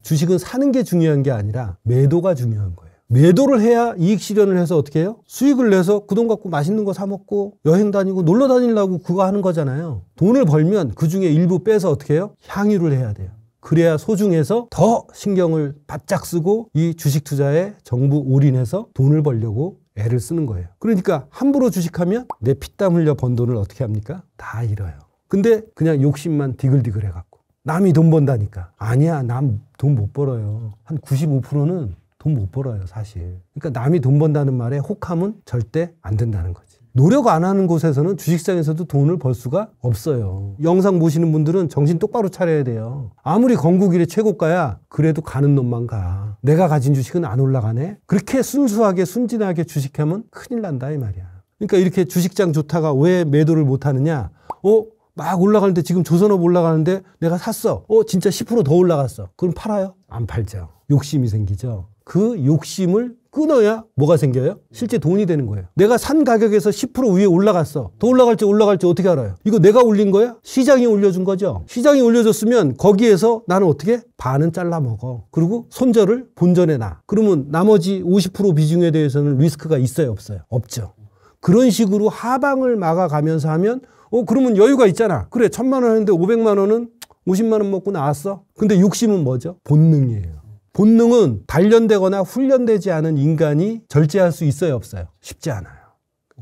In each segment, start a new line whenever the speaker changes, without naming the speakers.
주식은 사는 게 중요한 게 아니라 매도가 중요한 거예요. 매도를 해야 이익 실현을 해서 어떻게 해요? 수익을 내서 그 돈 갖고 맛있는 거 사 먹고 여행 다니고 놀러 다니려고 그거 하는 거잖아요. 돈을 벌면 그 중에 일부 빼서 어떻게 해요? 향유를 해야 돼요. 그래야 소중해서 더 신경을 바짝 쓰고 이 주식 투자에 전부 올인해서 돈을 벌려고 애를 쓰는 거예요. 그러니까 함부로 주식하면 내 피땀 흘려 번 돈을 어떻게 합니까? 다 잃어요. 근데 그냥 욕심만 디글디글 해갖고 남이 돈 번다니까. 아니야, 남 돈 못 벌어요. 한 95%는 돈 못 벌어요, 사실. 그러니까 남이 돈 번다는 말에 혹하면 절대 안 된다는 거지. 노력 안 하는 곳에서는 주식시장에서도 돈을 벌 수가 없어요. 영상 보시는 분들은 정신 똑바로 차려야 돼요. 아무리 건국일의 최고가야 그래도 가는 놈만 가. 내가 가진 주식은 안 올라가네. 그렇게 순수하게 순진하게 주식하면 큰일 난다 이 말이야. 그러니까 이렇게 주식장 좋다가 왜 매도를 못 하느냐. 막 올라가는데 지금 조선업 올라가는데 내가 샀어. 진짜 10% 더 올라갔어. 그럼 팔아요? 안 팔죠. 욕심이 생기죠. 그 욕심을 끊어야 뭐가 생겨요? 실제 돈이 되는 거예요. 내가 산 가격에서 10% 위에 올라갔어. 더 올라갈지 어떻게 알아요? 이거 내가 올린 거야? 시장이 올려준 거죠. 시장이 올려줬으면 거기에서 나는 어떻게? 반은 잘라 먹어. 그리고 손절을 본전에 놔. 그러면 나머지 50% 비중에 대해서는 리스크가 있어요, 없어요? 없죠. 그런 식으로 하방을 막아가면서 하면 그러면 여유가 있잖아. 그래, 1,000만 원 했는데 500만 원은 50만 원 먹고 나왔어. 근데 욕심은 뭐죠? 본능이에요. 본능은 단련되거나 훈련되지 않은 인간이 절제할 수 있어요, 없어요? 쉽지 않아요.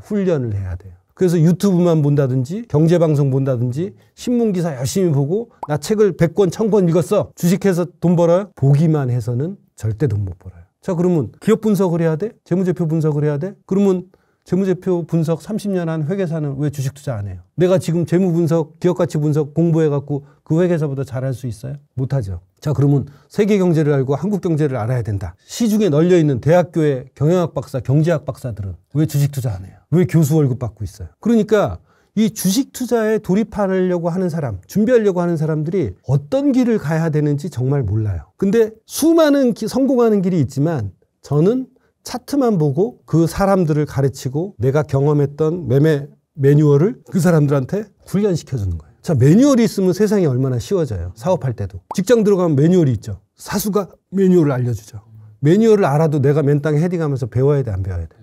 훈련을 해야 돼요. 그래서 유튜브만 본다든지 경제방송 본다든지 신문기사 열심히 보고 나 책을 100권, 1000권 읽었어. 주식해서 돈 벌어요? 보기만 해서는 절대 돈 못 벌어요. 자, 그러면 기업 분석을 해야 돼? 재무제표 분석을 해야 돼? 그러면 재무제표 분석 30년 한 회계사는 왜 주식 투자 안 해요? 내가 지금 재무분석, 기업가치 분석 공부해갖고 그 회계사보다 잘할 수 있어요? 못하죠. 자, 그러면 세계 경제를 알고 한국 경제를 알아야 된다. 시중에 널려있는 대학교의 경영학 박사, 경제학 박사들은 왜 주식 투자 안 해요? 왜 교수 월급 받고 있어요? 그러니까 이 주식 투자에 돌입하려고 하는 사람, 준비하려고 하는 사람들이 어떤 길을 가야 되는지 정말 몰라요. 근데 수많은 성공하는 길이 있지만 저는 차트만 보고 그 사람들을 가르치고 내가 경험했던 매매 매뉴얼을 그 사람들한테 훈련시켜주는 거예요. 자, 매뉴얼이 있으면 세상이 얼마나 쉬워져요. 사업할 때도. 직장 들어가면 매뉴얼이 있죠. 사수가 매뉴얼을 알려주죠. 매뉴얼을 알아도 내가 맨 땅에 헤딩하면서 배워야 돼, 안 배워야 돼?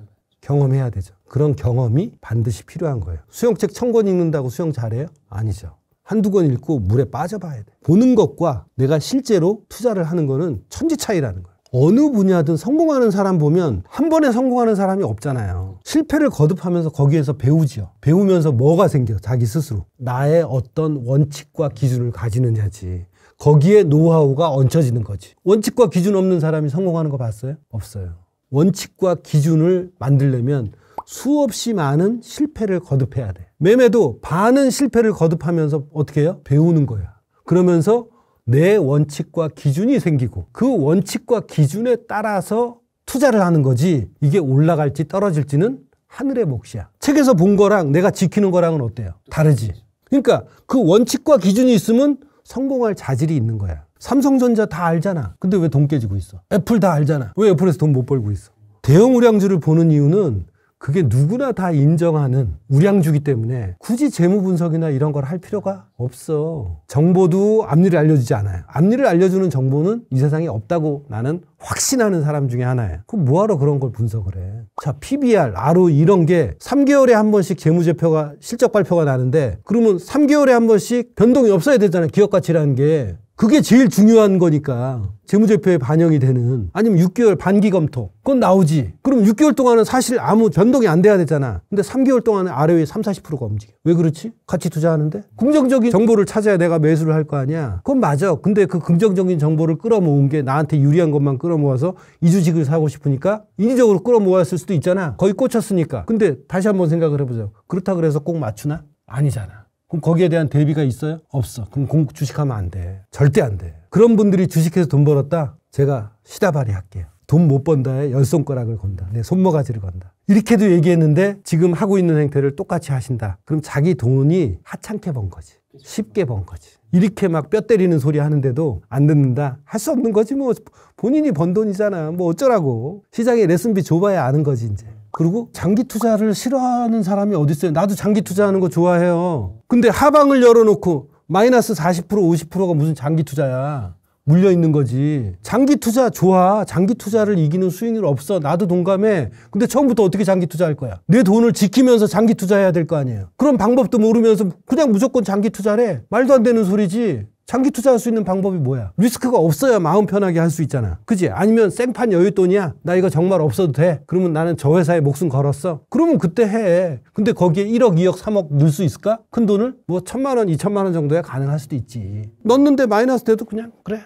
경험해야 되죠. 그런 경험이 반드시 필요한 거예요. 수영책 1000권 읽는다고 수영 잘해요? 아니죠. 한두 권 읽고 물에 빠져봐야 돼. 보는 것과 내가 실제로 투자를 하는 거는 천지 차이라는 거예요. 어느 분야든 성공하는 사람 보면 한 번에 성공하는 사람이 없잖아요. 실패를 거듭하면서 거기에서 배우죠. 배우면서 뭐가 생겨? 자기 스스로. 나의 어떤 원칙과 기준을 가지느냐지. 거기에 노하우가 얹혀지는 거지. 원칙과 기준 없는 사람이 성공하는 거 봤어요? 없어요. 원칙과 기준을 만들려면 수없이 많은 실패를 거듭해야 돼. 매매도 많은 실패를 거듭하면서 어떻게 해요? 배우는 거야. 그러면서 내 원칙과 기준이 생기고 그 원칙과 기준에 따라서 투자를 하는 거지 이게 올라갈지 떨어질지는 하늘의 몫이야. 책에서 본 거랑 내가 지키는 거랑은 어때요? 다르지. 그러니까 그 원칙과 기준이 있으면 성공할 자질이 있는 거야. 삼성전자 다 알잖아. 근데 왜 돈 깨지고 있어? 애플 다 알잖아. 왜 애플에서 돈 못 벌고 있어? 대형 우량주를 보는 이유는 그게 누구나 다 인정하는 우량주기 때문에 굳이 재무 분석이나 이런 걸 할 필요가 없어. 정보도 앞일을 알려주지 않아요. 앞일을 알려주는 정보는 이 세상에 없다고 나는 확신하는 사람 중에 하나예요. 그럼 뭐하러 그런 걸 분석을 해? 자, PBR, ROE 이런 게 3개월에 한 번씩 재무제표가 실적 발표가 나는데 그러면 3개월에 한 번씩 변동이 없어야 되잖아요. 기업가치라는 게. 그게 제일 중요한 거니까 재무제표에 반영이 되는. 아니면 6개월 반기검토 그건 나오지. 그럼 6개월 동안은 사실 아무 변동이 안 돼야 되잖아. 근데 3개월 동안은 ROE 30-40%가 움직여. 왜 그렇지? 같이 투자하는데? 긍정적인 정보를 찾아야 내가 매수를 할 거 아니야. 그건 맞아. 근데 그 긍정적인 정보를 끌어모은 게 나한테 유리한 것만 끌어모아서 이 주식을 사고 싶으니까 인위적으로 끌어모았을 수도 있잖아. 거의 꽂혔으니까. 근데 다시 한번 생각을 해보죠. 그렇다 그래서 꼭 맞추나? 아니잖아. 그럼 거기에 대한 대비가 있어요? 없어. 그럼 주식하면 안 돼. 절대 안 돼. 그런 분들이 주식해서 돈 벌었다? 제가 시다발이 할게요. 돈 못 번다에 10손가락을 건다. 내 손모가지를 건다. 이렇게도 얘기했는데 지금 하고 있는 행태를 똑같이 하신다. 그럼 자기 돈이 하찮게 번 거지. 쉽게 번 거지. 이렇게 막 뼈 때리는 소리 하는데도 안 듣는다? 할 수 없는 거지 뭐. 본인이 번 돈이잖아. 뭐 어쩌라고. 시장에 레슨비 줘봐야 아는 거지 이제. 그리고 장기 투자를 싫어하는 사람이 어디 있어요? 나도 장기 투자하는 거 좋아해요. 근데 하방을 열어놓고 마이너스 40% 50%가 무슨 장기 투자야. 물려 있는 거지. 장기 투자 좋아. 장기 투자를 이기는 수익률 없어. 나도 동감해. 근데 처음부터 어떻게 장기 투자할 거야? 내 돈을 지키면서 장기 투자해야 될 거 아니에요. 그런 방법도 모르면서 그냥 무조건 장기 투자래. 말도 안 되는 소리지. 장기 투자할 수 있는 방법이 뭐야? 리스크가 없어야 마음 편하게 할 수 있잖아. 그지? 아니면 생판 여윳돈이야. 나 이거 정말 없어도 돼. 그러면 나는 저 회사에 목숨 걸었어. 그러면 그때 해. 근데 거기에 1억, 2억, 3억 넣을 수 있을까? 큰 돈을? 뭐 1,000만 원, 2,000만 원 정도야 가능할 수도 있지. 넣는데 마이너스 돼도 그냥 그래.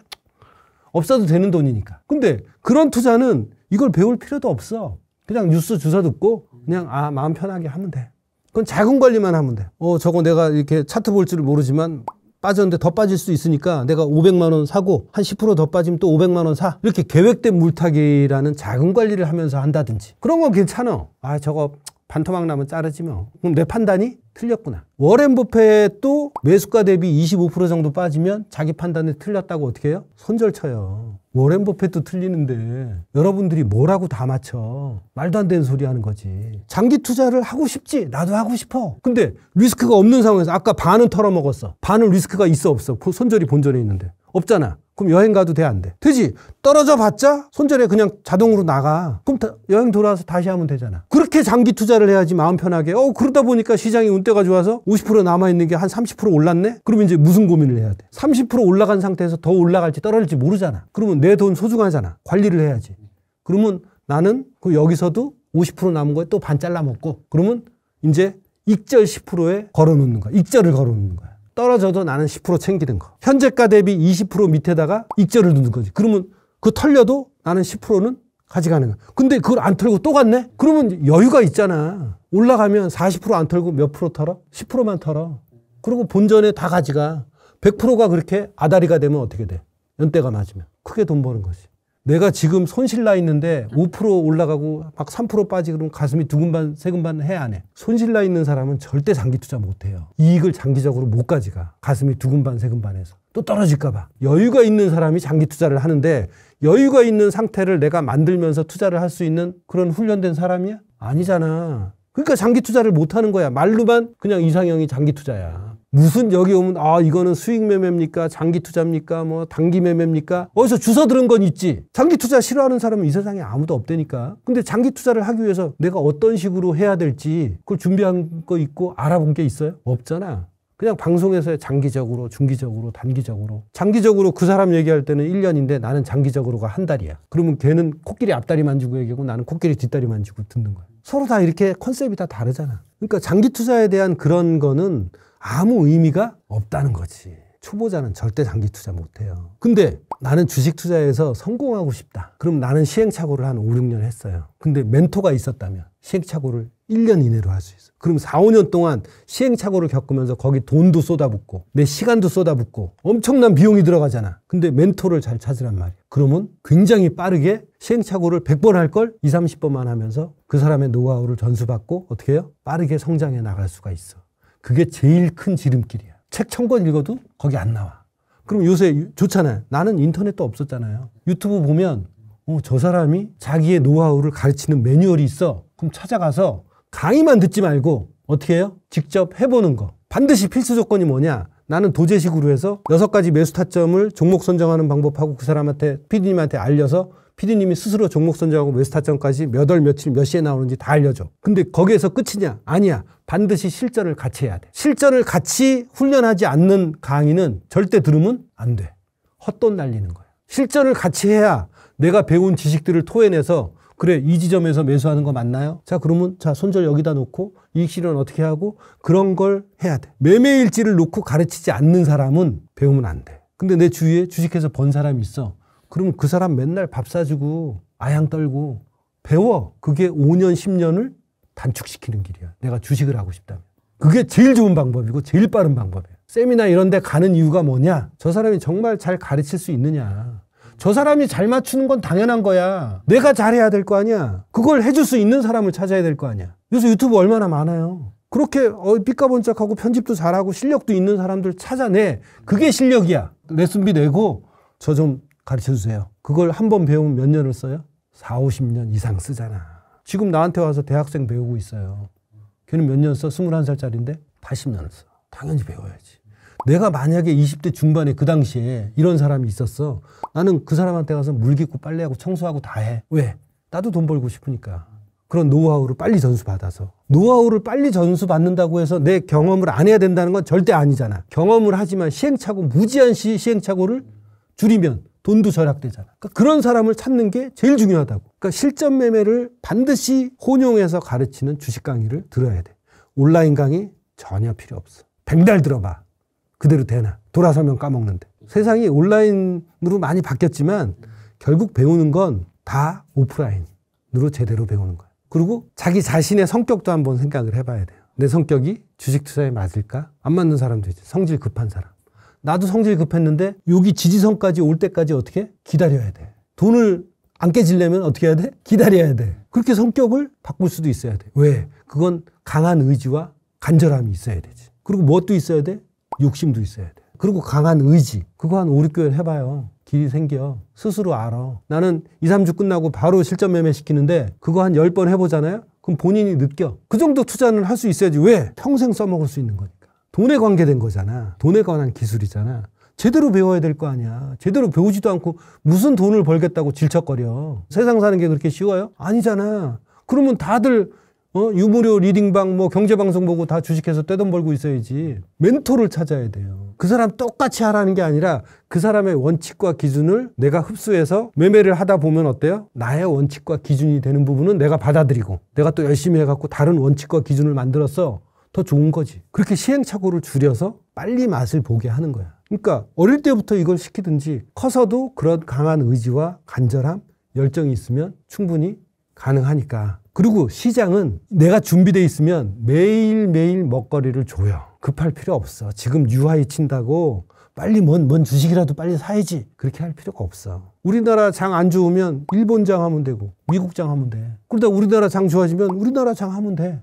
없어도 되는 돈이니까. 근데 그런 투자는 이걸 배울 필요도 없어. 그냥 뉴스 주워 듣고 그냥 마음 편하게 하면 돼. 그건 자금 관리만 하면 돼. 저거 내가 이렇게 차트 볼 줄을 모르지만 빠졌는데 더 빠질 수 있으니까 내가 500만 원 사고 한 10% 더 빠지면 또 500만 원 사. 이렇게 계획된 물타기라는 자금 관리를 하면서 한다든지. 그런 건 괜찮아. 저거 반토막 나면 자르지 뭐. 그럼 내 판단이 틀렸구나. 워렌 버핏도 매수가 대비 25% 정도 빠지면 자기 판단이 틀렸다고 어떻게 해요? 손절쳐요. 워렌 버핏도 틀리는데 여러분들이 뭐라고 다 맞춰. 말도 안 되는 소리 하는 거지. 장기 투자를 하고 싶지. 나도 하고 싶어. 근데 리스크가 없는 상황에서 아까 반은 털어먹었어. 반은 리스크가 있어 없어? 손절이 본전에 있는데. 없잖아. 그럼 여행 가도 돼 안 돼? 되지. 떨어져 봤자 손절에 그냥 자동으로 나가. 그럼 여행 돌아와서 다시 하면 되잖아. 그렇게 장기 투자를 해야지 마음 편하게. 그러다 보니까 시장이 운대가 좋아서 50% 남아있는 게 한 30% 올랐네? 그러면 이제 무슨 고민을 해야 돼? 30% 올라간 상태에서 더 올라갈지 떨어질지 모르잖아. 그러면 내 돈 소중하잖아. 관리를 해야지. 그러면 나는 여기서도 50% 남은 거에 또 반 잘라 먹고 그러면 이제 익절 10%에 걸어놓는 거야. 익절을 걸어놓는 거야. 떨어져도 나는 10% 챙기는 거. 현재가 대비 20% 밑에다가 익절을 넣는 거지. 그러면 그 털려도 나는 10%는 가져가는 거야. 근데 그걸 안 털고 또 갔네? 그러면 여유가 있잖아. 올라가면 40% 안 털고 몇 프로 털어? 10%만 털어. 그리고 본전에 다 가져가. 100%가 그렇게 아다리가 되면 어떻게 돼? 연대가 맞으면. 크게 돈 버는 거지. 내가 지금 손실 나 있는데 5% 올라가고 막 3% 빠지고 그러면 가슴이 두근반 세근반 해 안 해? 손실 나 있는 사람은 절대 장기 투자 못 해요. 이익을 장기적으로 못 가져가. 가슴이 두근반 세근반해서. 또 떨어질까 봐. 여유가 있는 사람이 장기 투자를 하는데 여유가 있는 상태를 내가 만들면서 투자를 할 수 있는 그런 훈련된 사람이야? 아니잖아. 그러니까 장기 투자를 못 하는 거야. 말로만 그냥 이상형이 장기 투자야. 무슨 여기 오면 이거는 수익 매매입니까? 장기 투자입니까? 뭐 단기 매매입니까? 어디서 주워 들은 건 있지. 장기 투자 싫어하는 사람은 이 세상에 아무도 없다니까. 근데 장기 투자를 하기 위해서 내가 어떤 식으로 해야 될지 그걸 준비한 거 있고 알아본 게 있어요? 없잖아. 그냥 방송에서 장기적으로, 중기적으로, 단기적으로. 장기적으로 그 사람 얘기할 때는 1년인데 나는 장기적으로가 한 달이야. 그러면 걔는 코끼리 앞다리 만지고 얘기하고 나는 코끼리 뒷다리 만지고 듣는 거야. 서로 다 이렇게 컨셉이 다 다르잖아. 그러니까 장기 투자에 대한 그런 거는 아무 의미가 없다는 거지. 초보자는 절대 장기 투자 못해요. 근데 나는 주식 투자에서 성공하고 싶다. 그럼 나는 시행착오를 한 5, 6년 했어요. 근데 멘토가 있었다면 시행착오를 1년 이내로 할 수 있어. 그럼 4, 5년 동안 시행착오를 겪으면서 거기 돈도 쏟아붓고 내 시간도 쏟아붓고 엄청난 비용이 들어가잖아. 근데 멘토를 잘 찾으란 말이야. 그러면 굉장히 빠르게 시행착오를 100번 할 걸 20, 30번만 하면서 그 사람의 노하우를 전수받고 어떻게 해요? 빠르게 성장해 나갈 수가 있어. 그게 제일 큰 지름길이야. 책 1000권 읽어도 거기 안 나와. 그럼 요새 좋잖아요. 나는 인터넷도 없었잖아요. 유튜브 보면 저 사람이 자기의 노하우를 가르치는 매뉴얼이 있어. 그럼 찾아가서 강의만 듣지 말고 어떻게 해요? 직접 해보는 거. 반드시 필수 조건이 뭐냐? 나는 도제식으로 해서 6가지 매수 타점을 종목 선정하는 방법하고 그 사람한테 PD님한테 알려서 PD님이 스스로 종목 선정하고 매수 타점까지 몇 월 며칠 몇 시에 나오는지 다 알려줘. 근데 거기에서 끝이냐? 아니야. 반드시 실전을 같이 해야 돼. 실전을 같이 훈련하지 않는 강의는 절대 들으면 안 돼. 헛돈 날리는 거야. 실전을 같이 해야 내가 배운 지식들을 토해내서 그래 이 지점에서 매수하는 거 맞나요? 자 그러면 손절 여기다 놓고 이익 실현 어떻게 하고 그런 걸 해야 돼. 매매일지를 놓고 가르치지 않는 사람은 배우면 안 돼. 근데 내 주위에 주식해서 번 사람이 있어. 그러면 그 사람 맨날 밥 사주고 아양 떨고 배워. 그게 5년 10년을 단축시키는 길이야. 내가 주식을 하고 싶다면. 그게 제일 좋은 방법이고 제일 빠른 방법이야. 세미나 이런 데 가는 이유가 뭐냐? 저 사람이 정말 잘 가르칠 수 있느냐. 저 사람이 잘 맞추는 건 당연한 거야. 내가 잘해야 될 거 아니야. 그걸 해줄 수 있는 사람을 찾아야 될 거 아니야. 요새 유튜브 얼마나 많아요. 그렇게 삐까번쩍하고 편집도 잘하고 실력도 있는 사람들 찾아내. 그게 실력이야. 레슨비 내고 저 좀 가르쳐주세요. 그걸 한 번 배우면 몇 년을 써요? 4, 50년 이상 쓰잖아. 지금 나한테 와서 대학생 배우고 있어요. 걔는 몇 년 써? 21살짜리인데 80년 써. 당연히 배워야지. 내가 만약에 20대 중반에 그 당시에 이런 사람이 있었어. 나는 그 사람한테 가서 물 깃고 빨래하고 청소하고 다 해. 왜? 나도 돈 벌고 싶으니까. 그런 노하우를 빨리 전수받아서. 노하우를 빨리 전수받는다고 해서 내 경험을 안 해야 된다는 건 절대 아니잖아. 경험을 하지만 시행착오, 무지한 시행착오를 줄이면 돈도 절약되잖아. 그러니까 그런 사람을 찾는 게 제일 중요하다고. 그러니까 실전 매매를 반드시 혼용해서 가르치는 주식 강의를 들어야 돼. 온라인 강의 전혀 필요 없어. 백날 들어봐. 그대로 되나. 돌아서면 까먹는데. 세상이 온라인으로 많이 바뀌었지만 결국 배우는 건 다 오프라인으로 제대로 배우는 거야. 그리고 자기 자신의 성격도 한번 생각을 해봐야 돼요. 내 성격이 주식 투자에 맞을까? 안 맞는 사람도 있지. 성질 급한 사람. 나도 성질 급했는데 여기 지지선까지 올 때까지 어떻게? 기다려야 돼. 돈을 안 깨지려면 어떻게 해야 돼? 기다려야 돼. 그렇게 성격을 바꿀 수도 있어야 돼. 왜? 그건 강한 의지와 간절함이 있어야 되지. 그리고 무엇도 있어야 돼? 욕심도 있어야 돼. 그리고 강한 의지. 그거 한 5, 6개월 해봐요. 길이 생겨. 스스로 알아. 나는 2, 3주 끝나고 바로 실전 매매 시키는데 그거 한 10번 해보잖아요? 그럼 본인이 느껴. 그 정도 투자는 할 수 있어야지. 왜? 평생 써먹을 수 있는 거니까. 돈에 관계된 거잖아. 돈에 관한 기술이잖아. 제대로 배워야 될 거 아니야. 제대로 배우지도 않고 무슨 돈을 벌겠다고 질척거려. 세상 사는 게 그렇게 쉬워요? 아니잖아. 그러면 다들 유무료 리딩방 경제방송 보고 다 주식해서 떼돈 벌고 있어야지. 멘토를 찾아야 돼요. 그 사람 똑같이 하라는 게 아니라 그 사람의 원칙과 기준을 내가 흡수해서 매매를 하다 보면 어때요? 나의 원칙과 기준이 되는 부분은 내가 받아들이고 내가 또 열심히 해갖고 다른 원칙과 기준을 만들어서 더 좋은 거지. 그렇게 시행착오를 줄여서 빨리 맛을 보게 하는 거야. 그러니까 어릴 때부터 이걸 시키든지 커서도 그런 강한 의지와 간절함, 열정이 있으면 충분히 가능하니까. 그리고 시장은 내가 준비되어 있으면 매일매일 먹거리를 줘요. 급할 필요 없어. 지금 유하이 친다고 빨리 뭔 주식이라도 빨리 사야지. 그렇게 할 필요가 없어. 우리나라 장 안 좋으면 일본 장 하면 되고 미국 장 하면 돼. 그러다 우리나라 장 좋아지면 우리나라 장 하면 돼.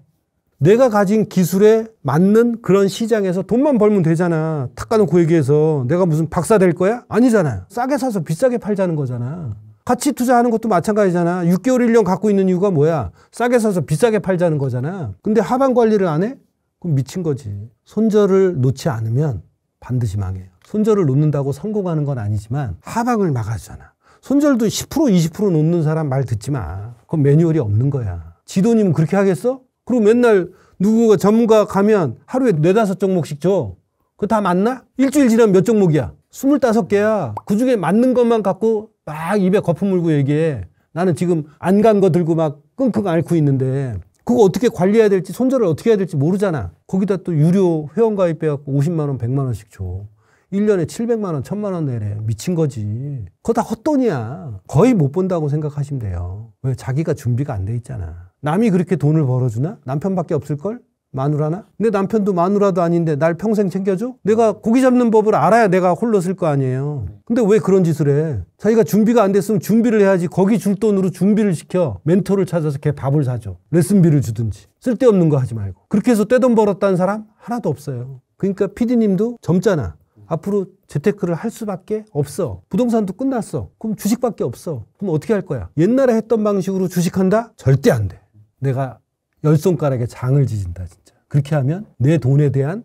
내가 가진 기술에 맞는 그런 시장에서 돈만 벌면 되잖아. 탁 까놓고 얘기해서 내가 무슨 박사 될 거야? 아니잖아요. 싸게 사서 비싸게 팔자는 거잖아. 같이 투자하는 것도 마찬가지잖아. 6개월, 1년 갖고 있는 이유가 뭐야? 싸게 사서 비싸게 팔자는 거잖아. 근데 하방 관리를 안 해? 그럼 미친 거지. 손절을 놓지 않으면 반드시 망해요. 손절을 놓는다고 성공하는 건 아니지만 하방을 막아주잖아. 손절도 10%, 20% 놓는 사람 말 듣지 마. 그건 매뉴얼이 없는 거야. 지도님은 그렇게 하겠어? 그리고 맨날 누구가 전문가 가면 하루에 4, 5종목씩 줘. 그거 다 맞나? 일주일 지나면 몇 종목이야? 25개야. 그중에 맞는 것만 갖고 막 입에 거품 물고 얘기해. 나는 지금 안 간 거 들고 막 끙끙 앓고 있는데 그거 어떻게 관리해야 될지 손절을 어떻게 해야 될지 모르잖아. 거기다 또 유료 회원가입해갖고 50만 원, 100만 원씩 줘. 1년에 700만 원, 1000만 원 내래. 미친 거지. 그거 다 헛돈이야. 거의 못 본다고 생각하시면 돼요. 왜? 자기가 준비가 안 돼 있잖아. 남이 그렇게 돈을 벌어주나? 남편밖에 없을걸? 마누라나? 내 남편도 마누라도 아닌데 날 평생 챙겨줘? 내가 고기 잡는 법을 알아야 내가 홀로 쓸 거 아니에요. 근데 왜 그런 짓을 해? 자기가 준비가 안 됐으면 준비를 해야지. 거기 줄 돈으로 준비를 시켜. 멘토를 찾아서 걔 밥을 사줘. 레슨비를 주든지. 쓸데없는 거 하지 말고. 그렇게 해서 떼돈 벌었다는 사람 하나도 없어요. 그러니까 PD님도 젊잖아. 앞으로 재테크를 할 수밖에 없어. 부동산도 끝났어. 그럼 주식밖에 없어. 그럼 어떻게 할 거야? 옛날에 했던 방식으로 주식한다? 절대 안 돼. 내가 10손가락에 장을 지진다 진짜. 그렇게 하면 내 돈에 대한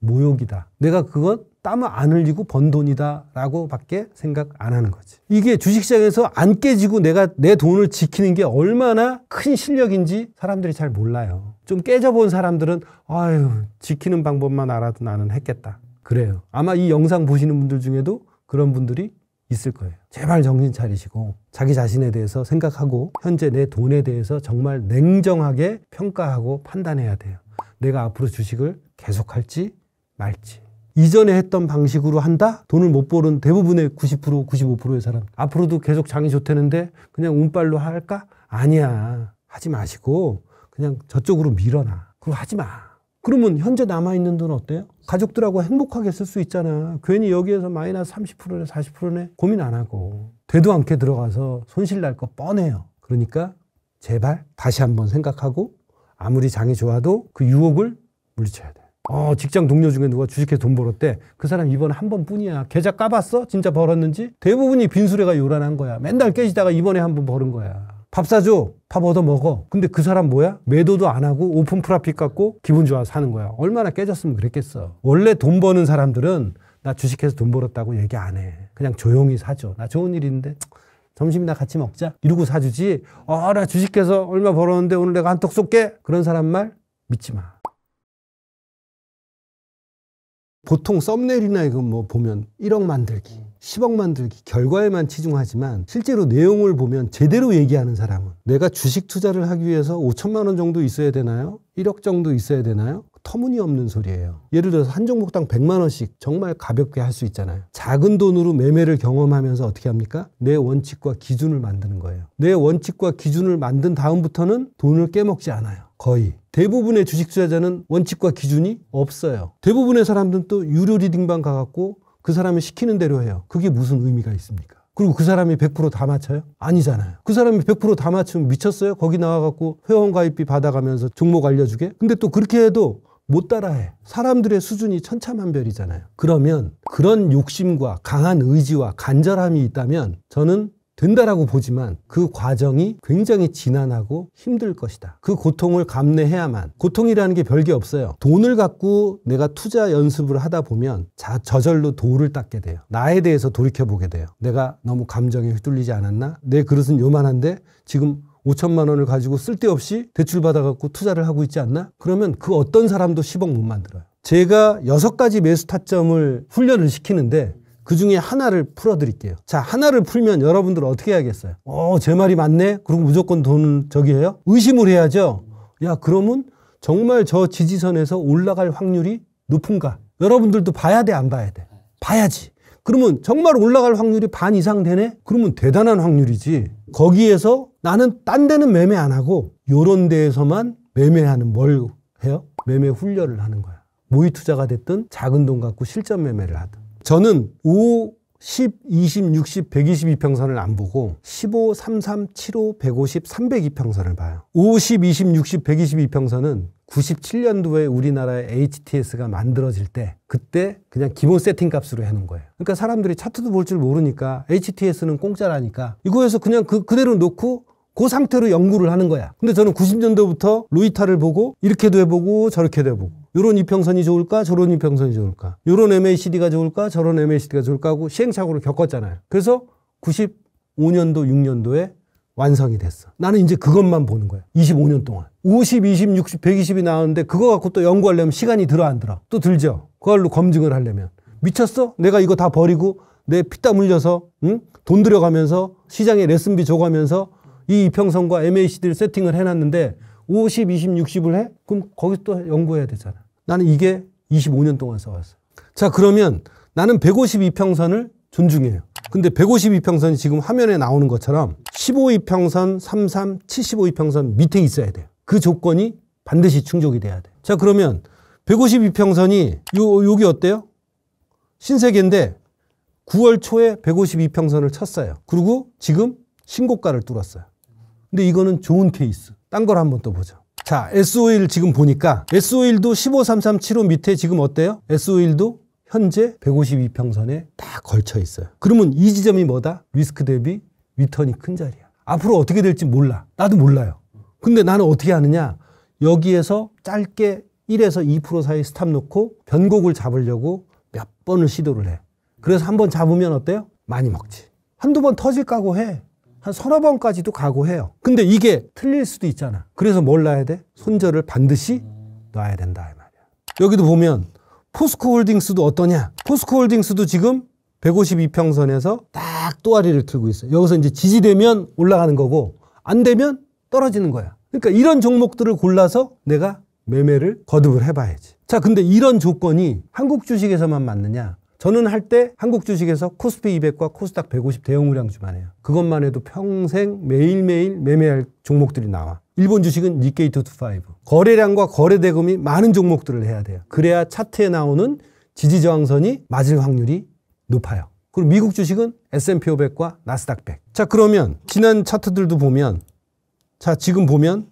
모욕이다. 내가 그건 땀을 안 흘리고 번 돈이다 라고 밖에 생각 안 하는 거지. 이게 주식시장에서 안 깨지고 내가 내 돈을 지키는 게 얼마나 큰 실력인지 사람들이 잘 몰라요. 좀 깨져본 사람들은 아유 지키는 방법만 알아도 나는 했겠다. 그래요. 아마 이 영상 보시는 분들 중에도 그런 분들이 있을 거예요. 제발 정신 차리시고 자기 자신에 대해서 생각하고 현재 내 돈에 대해서 정말 냉정하게 평가하고 판단해야 돼요. 내가 앞으로 주식을 계속할지 말지. 이전에 했던 방식으로 한다? 돈을 못 버는 대부분의 90%, 95%의 사람. 앞으로도 계속 장이 좋다는데 그냥 운빨로 할까? 아니야. 하지 마시고 그냥 저쪽으로 밀어놔. 그거 하지 마. 그러면 현재 남아있는 돈 어때요? 가족들하고 행복하게 쓸 수 있잖아. 괜히 여기에서 마이너스 30%네 40%네 고민 안 하고 되도 않게 들어가서 손실 날 거 뻔해요. 그러니까 제발 다시 한번 생각하고 아무리 장이 좋아도 그 유혹을 물리쳐야 돼. 직장 동료 중에 누가 주식해서 돈 벌었대. 그 사람 이번에 한 번뿐이야. 계좌 까봤어? 진짜 벌었는지? 대부분이 빈수레가 요란한 거야. 맨날 깨지다가 이번에 한 번 벌은 거야. 밥 사줘. 밥 얻어 먹어. 근데 그 사람 뭐야? 매도도 안 하고 오픈 프라핏 갖고 기분 좋아서 사는 거야. 얼마나 깨졌으면 그랬겠어. 원래 돈 버는 사람들은 나 주식해서 돈 벌었다고 얘기 안 해. 그냥 조용히 사줘. 나 좋은 일인데 점심이나 같이 먹자. 이러고 사주지. 나 주식해서 얼마 벌었는데 오늘 내가 한턱 쏠게. 그런 사람 말 믿지 마. 보통 썸네일이나 이거 뭐 보면 1억 만들기, 10억 만들기 결과에만 치중하지만 실제로 내용을 보면 제대로 얘기하는 사람은 내가 주식 투자를 하기 위해서 5천만 원 정도 있어야 되나요? 1억 정도 있어야 되나요? 터무니없는 소리예요. 예를 들어서 한 종목당 100만 원씩 정말 가볍게 할 수 있잖아요. 작은 돈으로 매매를 경험하면서 어떻게 합니까? 내 원칙과 기준을 만드는 거예요. 내 원칙과 기준을 만든 다음부터는 돈을 깨먹지 않아요. 거의. 대부분의 주식 투자자는 원칙과 기준이 없어요. 대부분의 사람들은 또 유료 리딩방 가갖고 그 사람이 시키는 대로 해요. 그게 무슨 의미가 있습니까? 그리고 그 사람이 100% 다 맞춰요? 아니잖아요. 그 사람이 100% 다 맞추면 미쳤어요? 거기 나와갖고 회원 가입비 받아가면서 종목 알려주게? 근데 또 그렇게 해도 못 따라해. 사람들의 수준이 천차만별이잖아요. 그러면 그런 욕심과 강한 의지와 간절함이 있다면 저는 된다라고 보지만 그 과정이 굉장히 지난하고 힘들 것이다. 그 고통을 감내해야만. 고통이라는 게 별게 없어요. 돈을 갖고 내가 투자 연습을 하다 보면 저절로 도를 닦게 돼요. 나에 대해서 돌이켜보게 돼요. 내가 너무 감정에 휘둘리지 않았나? 내 그릇은 요만한데 지금 5천만 원을 가지고 쓸데없이 대출받아갖고 투자를 하고 있지 않나? 그러면 그 어떤 사람도 10억 못 만들어요. 제가 6가지 매수 타점을 훈련을 시키는데 그 중에 하나를 풀어드릴게요. 자, 하나를 풀면 여러분들은 어떻게 해야겠어요? 제 말이 맞네? 그리고 무조건 돈은 저기 해요? 의심을 해야죠. 야, 그러면 정말 저 지지선에서 올라갈 확률이 높은가? 여러분들도 봐야 돼, 안 봐야 돼? 봐야지. 그러면 정말 올라갈 확률이 반 이상 되네? 그러면 대단한 확률이지. 거기에서 나는 딴 데는 매매 안 하고 요런 데에서만 매매하는 뭘 해요? 매매 훈련을 하는 거야. 모의 투자가 됐든 작은 돈 갖고 실전 매매를 하든. 저는 5, 10, 20, 60, 122평선을 안 보고 15, 33, 75, 150, 302평선을 봐요. 5, 10, 20, 60, 122평선은 97년도에 우리나라의 HTS가 만들어질 때 그때 그냥 기본 세팅 값으로 해놓은 거예요. 그러니까 사람들이 차트도 볼 줄 모르니까 HTS는 공짜라니까 이거에서 그냥 그대로 놓고 그 상태로 연구를 하는 거야. 근데 저는 90년도부터 로이타를 보고 이렇게도 해보고 저렇게도 해보고 요런 이평선이 좋을까 저런 이평선이 좋을까 요런 MACD가 좋을까 저런 MACD가 좋을까 하고 시행착오를 겪었잖아요. 그래서 95년도 6년도에 완성이 됐어. 나는 이제 그것만 보는 거야. 25년 동안 50, 20, 60, 120이 나오는데 그거 갖고 또 연구하려면 시간이 들어 안 들어? 또 들죠. 그걸로 검증을 하려면 미쳤어? 내가 이거 다 버리고 내 피땀 흘려서 돈 들여가면서 시장에 레슨비 줘가면서 이 이평선과 MACD를 세팅을 해놨는데 50, 20, 60을 해? 그럼 거기서 또 연구해야 되잖아. 나는 이게 25년 동안 써왔어. 자, 그러면 나는 152평선을 존중해요. 근데 152평선이 지금 화면에 나오는 것처럼 15이평선, 33, 75이평선 밑에 있어야 돼요. 그 조건이 반드시 충족이 돼야 돼. 자, 그러면 152평선이 여기 어때요? 신세계인데 9월 초에 152평선을 쳤어요. 그리고 지금 신고가를 뚫었어요. 근데 이거는 좋은 케이스. 딴 걸 한번 또 보죠. 자, S-오일 지금 보니까 S-오일도 15, 33, 75 밑에 지금 어때요? S-오일도 현재 152평선에 다 걸쳐 있어요. 그러면 이 지점이 뭐다? 리스크 대비 리턴이 큰 자리야. 앞으로 어떻게 될지 몰라. 나도 몰라요. 근데 나는 어떻게 하느냐? 여기에서 짧게 1에서 2% 사이 스탑 놓고 변곡을 잡으려고 몇 번을 시도를 해. 그래서 한번 잡으면 어때요? 많이 먹지. 한두 번 터질 각오해. 한 서너 번까지도 각오해요. 근데 이게 틀릴 수도 있잖아. 그래서 뭘 놔야 돼? 손절을 반드시 놔야 된다 이 말이야. 여기도 보면 포스코홀딩스도 어떠냐? 포스코홀딩스도 지금 152평선에서 딱 또아리를 틀고 있어요. 여기서 이제 지지되면 올라가는 거고 안 되면 떨어지는 거야. 그러니까 이런 종목들을 골라서 내가 매매를 거듭을 해봐야지. 자, 근데 이런 조건이 한국 주식에서만 맞느냐? 저는 할 때 한국 주식에서 코스피 200과 코스닥 150 대형 우량주만 해요. 그것만 해도 평생 매일매일 매매할 종목들이 나와. 일본 주식은 니케이 225. 거래량과 거래 대금이 많은 종목들을 해야 돼요. 그래야 차트에 나오는 지지 저항선이 맞을 확률이 높아요. 그리고 미국 주식은 S&P 500과 나스닥 100. 자, 그러면 지난 차트들도 보면 자, 지금 보면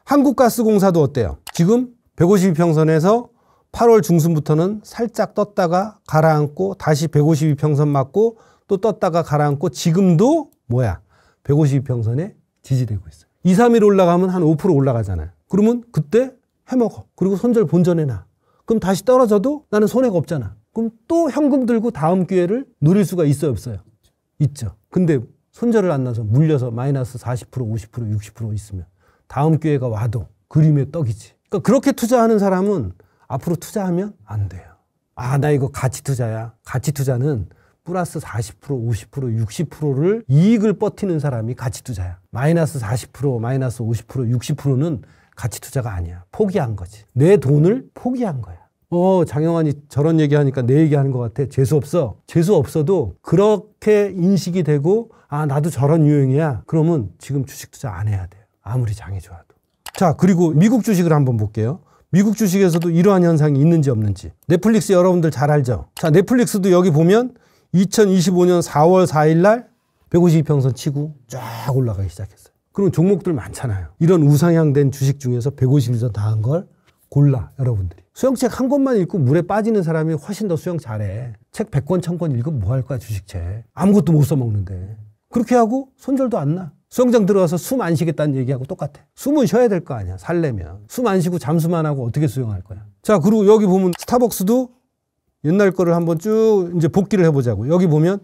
한국가스공사도 어때요? 지금 152평선에서 8월 중순부터는 살짝 떴다가 가라앉고 다시 152평선 맞고 또 떴다가 가라앉고 지금도 뭐야? 152평선에 지지되고 있어요. 2, 3일 올라가면 한 5% 올라가잖아요. 그러면 그때 해먹어. 그리고 손절 본전해놔. 그럼 다시 떨어져도 나는 손해가 없잖아. 그럼 또 현금 들고 다음 기회를 노릴 수가 있어요, 없어요? 있죠. 근데 손절을 안 나서 물려서 마이너스 40%, 50%, 60% 있으면 다음 기회가 와도 그림의 떡이지. 그러니까 그렇게 투자하는 사람은 앞으로 투자하면 안 돼요. 아, 나 이거 가치 투자야. 가치 투자는 플러스 40%, 50%, 60%를 이익을 버티는 사람이 가치 투자야. 마이너스 40%, 마이너스 50%, 60%는 가치 투자가 아니야. 포기한 거지. 내 돈을 포기한 거야. 장영환이 저런 얘기하니까 내 얘기하는 것 같아. 재수없어. 재수없어도 그렇게 인식이 되고 아, 나도 저런 유형이야. 그러면 지금 주식 투자 안 해야 돼요. 아무리 장이 좋아도. 자, 그리고 미국 주식을 한번 볼게요. 미국 주식에서도 이러한 현상이 있는지 없는지. 넷플릭스 여러분들 잘 알죠? 자, 넷플릭스도 여기 보면 2025년 4월 4일 날 152평선 치고 쫙 올라가기 시작했어요. 그럼 종목들 많잖아요. 이런 우상향된 주식 중에서 150일선 다 한 걸 골라, 여러분들이. 수영책 한 권만 읽고 물에 빠지는 사람이 훨씬 더 수영 잘해. 책 100권, 1000권 읽으면 뭐 할 거야, 주식책. 아무것도 못 써먹는데. 그렇게 하고 손절도 안 나. 수영장 들어가서 숨 안 쉬겠다는 얘기하고 똑같아. 숨은 쉬어야 될 거 아니야, 살려면. 숨 안 쉬고 잠수만 하고 어떻게 수영할 거야. 자, 그리고 여기 보면 스타벅스도 옛날 거를 한번 쭉 이제 복기를 해보자고. 여기 보면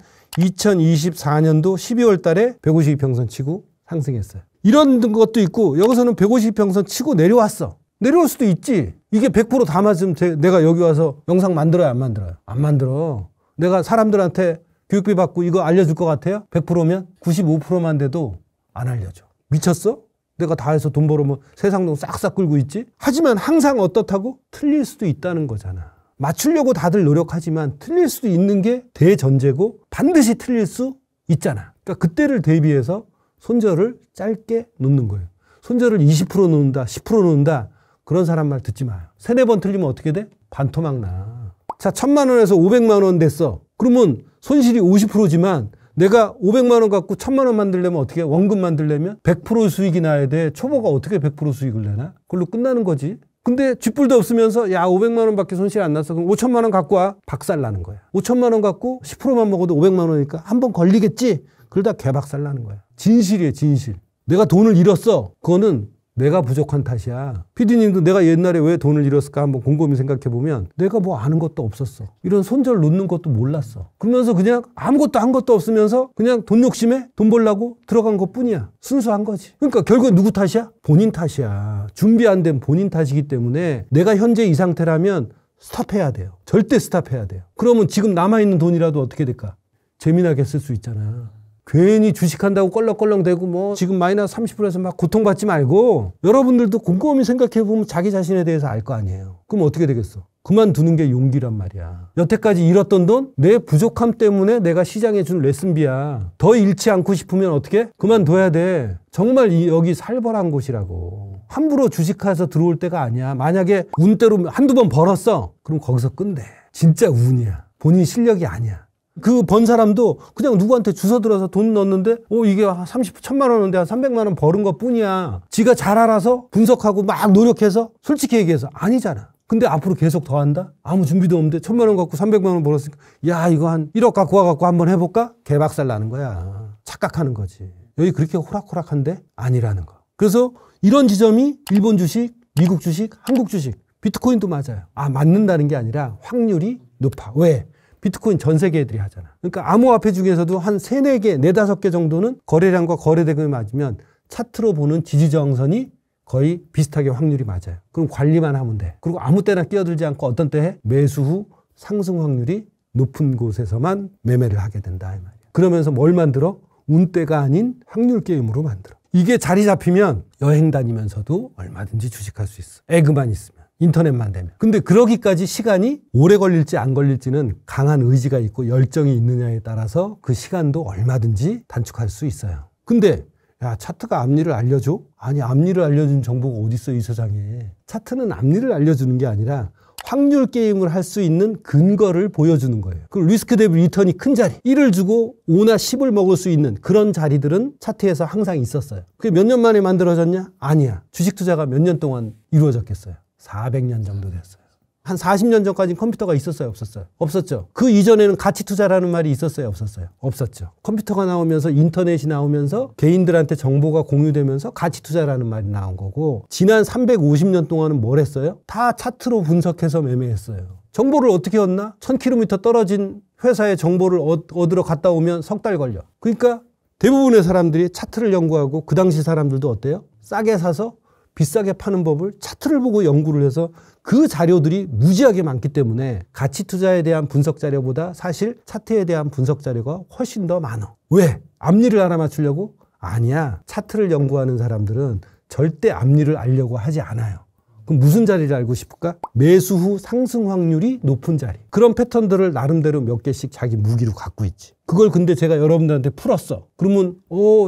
2024년도 12월 달에 152평선 치고 상승했어요. 이런 것도 있고 여기서는 152평선 치고 내려왔어. 내려올 수도 있지. 이게 100% 다 맞으면 내가 여기 와서 영상 만들어요, 안 만들어요? 안 만들어. 내가 사람들한테 교육비 받고 이거 알려줄 것 같아요? 100%면 95%만 돼도 안 알려줘. 미쳤어? 내가 다 해서 돈 벌으면 세상도 싹싹 끌고 있지? 하지만 항상 어떻다고? 틀릴 수도 있다는 거잖아. 맞추려고 다들 노력하지만 틀릴 수도 있는 게 대전제고 반드시 틀릴 수 있잖아. 그러니까 그때를 대비해서 손절을 짧게 놓는 거예요. 손절을 20% 놓는다, 10% 놓는다. 그런 사람 말 듣지 마요. 3, 4번 틀리면 어떻게 돼? 반토막 나. 자, 1000만 원에서 500만 원 됐어. 그러면 손실이 50%지만 내가 500만 원 갖고 1000만 원 만들려면 어떻게 해? 원금 만들려면 100% 수익이 나야 돼. 초보가 어떻게 100% 수익을 내나? 그걸로 끝나는 거지. 근데 쥐뿔도 없으면서 야 500만 원밖에 손실 안 났어. 그럼 5천만 원 갖고 와. 박살 나는 거야. 5천만 원 갖고 10%만 먹어도 500만 원이니까 한 번 걸리겠지. 그러다 개박살 나는 거야. 진실이에요, 진실. 내가 돈을 잃었어. 그거는 내가 부족한 탓이야. PD님도 내가 옛날에 왜 돈을 잃었을까 한번 곰곰이 생각해보면 내가 뭐 아는 것도 없었어. 이런 손절 놓는 것도 몰랐어. 그러면서 그냥 아무것도 한 것도 없으면서 그냥 돈 욕심에 돈 벌려고 들어간 것뿐이야. 순수한 거지. 그러니까 결국엔 누구 탓이야? 본인 탓이야. 준비 안 된 본인 탓이기 때문에 내가 현재 이 상태라면 스탑해야 돼요. 절대 스탑해야 돼요. 그러면 지금 남아있는 돈이라도 어떻게 될까? 재미나게 쓸 수 있잖아. 괜히 주식한다고 껄렁껄렁대고 뭐 지금 마이너스 30%에서 막 고통받지 말고 여러분들도 곰곰이 생각해보면 자기 자신에 대해서 알 거 아니에요. 그럼 어떻게 되겠어? 그만두는 게 용기란 말이야. 여태까지 잃었던 돈 내 부족함 때문에 내가 시장에 준 레슨비야. 더 잃지 않고 싶으면 어떻게? 그만둬야 돼. 정말 여기 살벌한 곳이라고. 함부로 주식해서 들어올 때가 아니야. 만약에 운대로 한두 번 벌었어. 그럼 거기서 끝내. 진짜 운이야. 본인 실력이 아니야. 그 번 사람도 그냥 누구한테 주워 들어서 돈 넣었는데 이게 1000만 원인데 한 300만 원 버는 것 뿐이야. 지가 잘 알아서 분석하고 막 노력해서 솔직히 얘기해서 아니잖아. 근데 앞으로 계속 더 한다? 아무 준비도 없는데 1000만 원 갖고 300만 원 벌었으니까 야 이거 한 1억 갖고 와갖고 한번 해볼까? 개박살 나는 거야. 착각하는 거지. 여기 그렇게 호락호락한데 아니라는 거. 그래서 이런 지점이 일본 주식, 미국 주식, 한국 주식, 비트코인도 맞아요. 맞는다는 게 아니라 확률이 높아. 왜? 비트코인 전 세계 애들이 하잖아. 그러니까 암호화폐 중에서도 한 3, 4개, 4, 5개 정도는 거래량과 거래대금이 맞으면 차트로 보는 지지저항선이 거의 비슷하게 확률이 맞아요. 그럼 관리만 하면 돼. 그리고 아무 때나 끼어들지 않고 어떤 때 해? 매수 후 상승 확률이 높은 곳에서만 매매를 하게 된다. 이 말이야. 그러면서 뭘 만들어? 운대가 아닌 확률 게임으로 만들어. 이게 자리 잡히면 여행 다니면서도 얼마든지 주식할 수 있어. 에그만 있으면. 인터넷만 되면. 근데 그러기까지 시간이 오래 걸릴지 안 걸릴지는 강한 의지가 있고 열정이 있느냐에 따라서 그 시간도 얼마든지 단축할 수 있어요. 근데 야 차트가 앞니를 알려줘? 아니 앞니를 알려준 정보가 어딨어 이 세상에. 차트는 앞니를 알려주는 게 아니라 확률 게임을 할 수 있는 근거를 보여주는 거예요. 그 리스크 대비 리턴이 큰 자리 1을 주고 5나 10을 먹을 수 있는 그런 자리들은 차트에서 항상 있었어요. 그게 몇 년 만에 만들어졌냐? 아니야. 주식 투자가 몇 년 동안 이루어졌겠어요. 400년 정도 됐어요. 한 40년 전까지는 컴퓨터가 있었어요, 없었어요? 없었죠. 그 이전에는 가치 투자라는 말이 있었어요, 없었어요? 없었죠. 컴퓨터가 나오면서 인터넷이 나오면서 개인들한테 정보가 공유되면서 가치 투자라는 말이 나온 거고, 지난 350년 동안은 뭘 했어요? 다 차트로 분석해서 매매했어요. 정보를 어떻게 얻나? 1000km 떨어진 회사의 정보를 얻으러 갔다 오면 석 달 걸려. 그러니까 대부분의 사람들이 차트를 연구하고, 그 당시 사람들도 어때요? 싸게 사서 비싸게 파는 법을 차트를 보고 연구를 해서 그 자료들이 무지하게 많기 때문에 가치 투자에 대한 분석 자료보다 사실 차트에 대한 분석 자료가 훨씬 더 많아. 왜? 앞니를 알아맞추려고? 아니야. 차트를 연구하는 사람들은 절대 앞니를 알려고 하지 않아요. 그럼 무슨 자리를 알고 싶을까? 매수 후 상승 확률이 높은 자리. 그런 패턴들을 나름대로 몇 개씩 자기 무기로 갖고 있지. 그걸 근데 제가 여러분들한테 풀었어. 그러면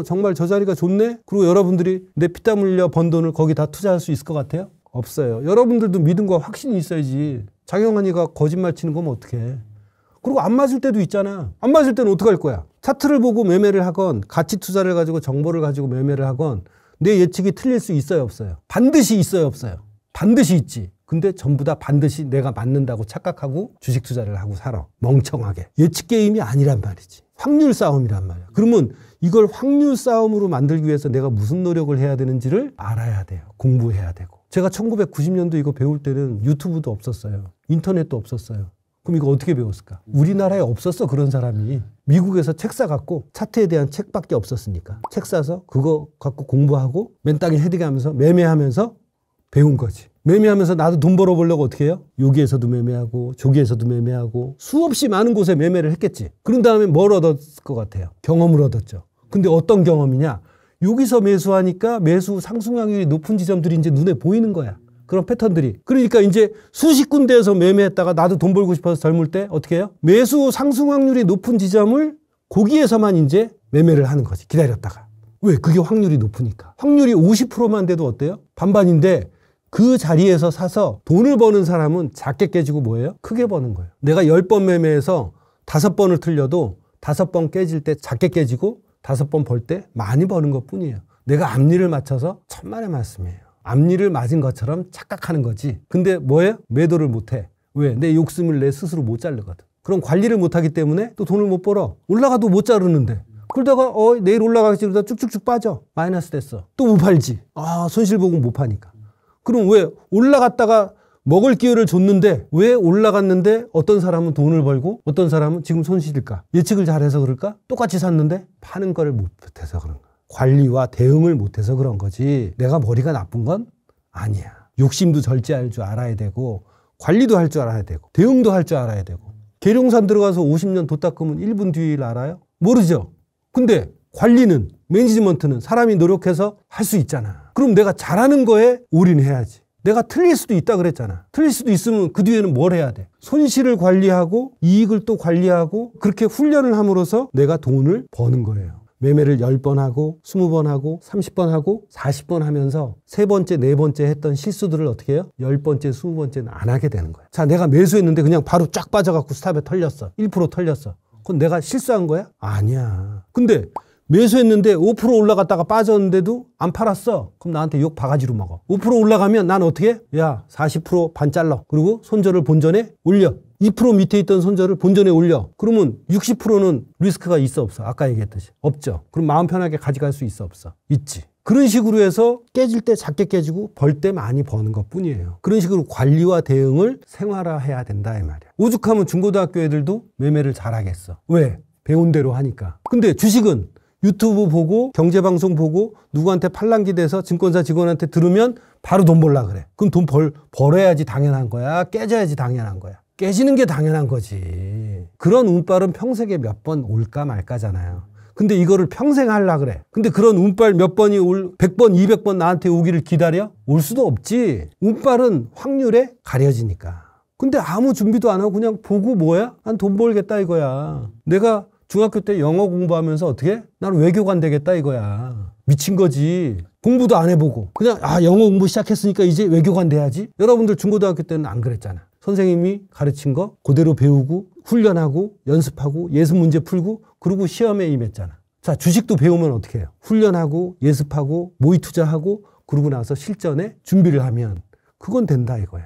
정말 저 자리가 좋네? 그리고 여러분들이 내 피땀 흘려 번 돈을 거기다 투자할 수 있을 것 같아요? 없어요. 여러분들도 믿음과 확신이 있어야지. 장영환이가 거짓말 치는 거면 어떡해. 그리고 안 맞을 때도 있잖아. 안 맞을 때는 어떡할 거야? 차트를 보고 매매를 하건, 가치 투자를 가지고 정보를 가지고 매매를 하건, 내 예측이 틀릴 수 있어요, 없어요? 반드시 있어요, 없어요? 반드시 있지. 근데 전부 다 반드시 내가 맞는다고 착각하고 주식 투자를 하고 살아. 멍청하게. 예측 게임이 아니란 말이지. 확률 싸움이란 말이야. 그러면 이걸 확률 싸움으로 만들기 위해서 내가 무슨 노력을 해야 되는지를 알아야 돼요. 공부해야 되고. 제가 1990년도 이거 배울 때는 유튜브도 없었어요. 인터넷도 없었어요. 그럼 이거 어떻게 배웠을까? 우리나라에 없었어, 그런 사람이. 미국에서 책 사갖고 차트에 대한 책밖에 없었으니까. 책 사서 그거 갖고 공부하고 맨땅에 헤딩하면서 매매하면서 배운 거지. 매매하면서 나도 돈 벌어보려고 어떻게 해요? 여기에서도 매매하고 저기에서도 매매하고 수없이 많은 곳에 매매를 했겠지. 그런 다음에 뭘 얻었을 것 같아요? 경험을 얻었죠. 근데 어떤 경험이냐? 여기서 매수하니까 매수 상승 확률이 높은 지점들이 이제 눈에 보이는 거야. 그런 패턴들이. 그러니까 이제 수십 군데에서 매매했다가 나도 돈 벌고 싶어서 젊을 때 어떻게 해요? 매수 상승 확률이 높은 지점을 거기에서만 이제 매매를 하는 거지. 기다렸다가. 왜? 그게 확률이 높으니까. 확률이 50%만 돼도 어때요? 반반인데 그 자리에서 사서 돈을 버는 사람은 작게 깨지고 뭐예요? 크게 버는 거예요. 내가 10번 매매해서 5번을 틀려도 5번 깨질 때 작게 깨지고 5번 벌 때 많이 버는 것 뿐이에요. 내가 앞니를 맞춰서 천만의 말씀이에요. 앞니를 맞은 것처럼 착각하는 거지. 근데 뭐예요? 매도를 못해. 왜? 내 욕심을 내 스스로 못 자르거든. 그럼 관리를 못하기 때문에 또 돈을 못 벌어. 올라가도 못 자르는데. 그러다가 내일 올라가겠지 그러다 쭉쭉쭉 빠져. 마이너스 됐어. 또 못 팔지. 손실 보고 못 파니까. 그럼 왜 올라갔다가 먹을 기회를 줬는데 왜 올라갔는데 어떤 사람은 돈을 벌고 어떤 사람은 지금 손실일까? 예측을 잘해서 그럴까? 똑같이 샀는데 파는 거를 못해서 그런 거야. 관리와 대응을 못해서 그런 거지. 내가 머리가 나쁜 건 아니야. 욕심도 절제할 줄 알아야 되고 관리도 할 줄 알아야 되고 대응도 할 줄 알아야 되고. 계룡산 들어가서 50년 도 닦으면 1분 뒤의 일 알아요? 모르죠. 근데 관리는, 매니지먼트는 사람이 노력해서 할 수 있잖아. 그럼 내가 잘하는 거에 올인해야지. 내가 틀릴 수도 있다 그랬잖아. 틀릴 수도 있으면 그 뒤에는 뭘 해야 돼? 손실을 관리하고 이익을 또 관리하고 그렇게 훈련을 함으로써 내가 돈을 버는 거예요. 매매를 10번 하고 20번 하고 30번 하고 40번 하면서 세 번째, 네 번째 했던 실수들을 어떻게 해요? 10번째, 20번째는 안 하게 되는 거야. 자, 내가 매수했는데 그냥 바로 쫙 빠져갖고 스탑에 털렸어. 1% 털렸어. 그건 내가 실수한 거야? 아니야. 근데 매수했는데 5% 올라갔다가 빠졌는데도 안 팔았어. 그럼 나한테 욕 바가지로 먹어. 5% 올라가면 난 어떻게 해? 야, 40% 반 잘라. 그리고 손절을 본전에 올려. 2% 밑에 있던 손절을 본전에 올려. 그러면 60%는 리스크가 있어 없어? 아까 얘기했듯이. 없죠. 그럼 마음 편하게 가져갈 수 있어 없어? 있지. 그런 식으로 해서 깨질 때 작게 깨지고 벌 때 많이 버는 것 뿐이에요. 그런 식으로 관리와 대응을 생활화해야 된다 이 말이야. 오죽하면 중고등학교 애들도 매매를 잘하겠어. 왜? 배운 대로 하니까. 근데 주식은 유튜브 보고 경제방송 보고 누구한테 팔랑기 돼서 증권사 직원한테 들으면 바로 돈 벌라 그래. 그럼 돈 벌어야지 당연한 거야? 깨져야지 당연한 거야? 깨지는 게 당연한 거지. 그런 운빨은 평생에 몇 번 올까 말까잖아요. 근데 이거를 평생 하려 그래. 근데 그런 운빨 몇 번이 100번, 200번 나한테 오기를 기다려? 올 수도 없지. 운빨은 확률에 가려지니까. 근데 아무 준비도 안 하고 그냥 보고 뭐야? 난 돈 벌겠다 이거야. 내가 중학교 때 영어 공부하면서 어떻게? 나는 외교관 되겠다 이거야. 미친 거지. 공부도 안 해보고. 그냥 영어 공부 시작했으니까 이제 외교관 돼야지. 여러분들 중고등학교 때는 안 그랬잖아. 선생님이 가르친 거 그대로 배우고 훈련하고 연습하고 예습 문제 풀고 그리고 시험에 임했잖아. 자, 주식도 배우면 어떻게 해요? 훈련하고 예습하고 모의 투자하고 그러고 나서 실전에 준비를 하면 그건 된다 이거야.